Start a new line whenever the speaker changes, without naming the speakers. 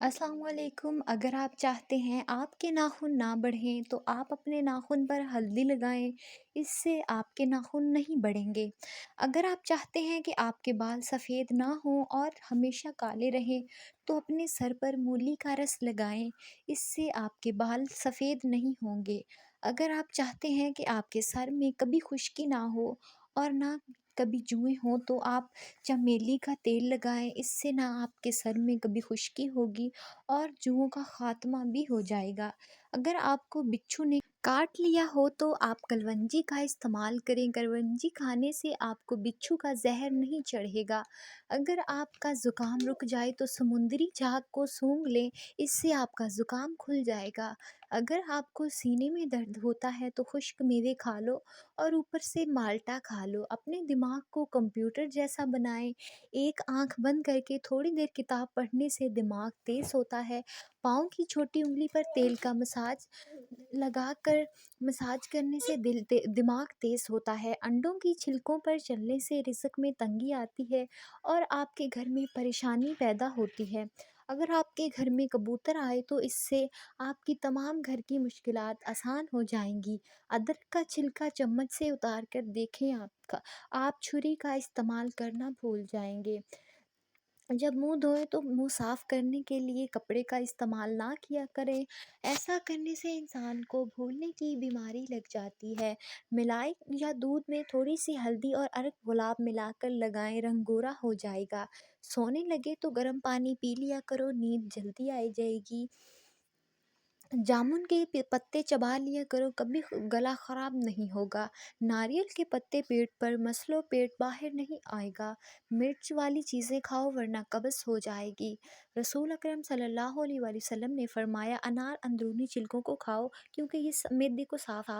अस्सलाम वालेकुम। अगर आप चाहते हैं आपके नाखून ना बढ़ें तो आप अपने नाखून पर हल्दी लगाएं। इससे आपके नाखून नहीं बढ़ेंगे। अगर आप चाहते हैं कि आपके बाल सफ़ेद ना हों और हमेशा काले रहें तो अपने सर पर मूली का रस लगाएं। इससे आपके बाल सफ़ेद नहीं होंगे। अगर आप चाहते हैं कि आपके सर में कभी खुश्की ना हो और ना कभी जुएँ हों तो आप चमेली का तेल लगाएं। इससे ना आपके सर में कभी खुश्की होगी और जुओं का खात्मा भी हो जाएगा। अगर आपको बिच्छू ने काट लिया हो तो आप कलवंजी का इस्तेमाल करें। कलवंजी खाने से आपको बिच्छू का जहर नहीं चढ़ेगा। अगर आपका ज़ुकाम रुक जाए तो समुंदरी झाग को सूंघ लें। इससे आपका ज़ुकाम खुल जाएगा। अगर आपको सीने में दर्द होता है तो खुश्क मेवे खा लो और ऊपर से माल्टा खा लो। अपने दिमाग को कंप्यूटर जैसा बनाएं। एक आंख बंद करके थोड़ी देर किताब पढ़ने से दिमाग तेज होता है। पाँव की छोटी उंगली पर तेल का लगाकर मसाज करने से दिमाग तेज होता है। अंडों की छिलकों पर चलने से रिज़्क में तंगी आती है और आपके घर में परेशानी पैदा होती है। अगर आपके घर में कबूतर आए तो इससे आपकी तमाम घर की मुश्किलात आसान हो जाएंगी। अदरक का छिलका चम्मच से उतार कर देखें। आप छुरी का इस्तेमाल करना भूल जाएंगे। जब मुंह धोएं तो मुंह साफ करने के लिए कपड़े का इस्तेमाल ना किया करें। ऐसा करने से इंसान को भूलने की बीमारी लग जाती है। मिलाई या दूध में थोड़ी सी हल्दी और अरक गुलाब मिलाकर लगाएं, रंग गोरा हो जाएगा। सोने लगे तो गर्म पानी पी लिया करो, नींद जल्दी आ जाएगी। जामुन के पत्ते चबा लिया करो, कभी गला खराब नहीं होगा। नारियल के पत्ते पेट पर मस लो, पेट बाहर नहीं आएगा। मिर्च वाली चीज़ें खाओ वरना कब्ज़ हो जाएगी। रसूल अकरम सल्लल्लाहु अलैहि वसल्लम ने फरमाया, अनार अंदरूनी छिलकों को खाओ क्योंकि ये मैदे को साफ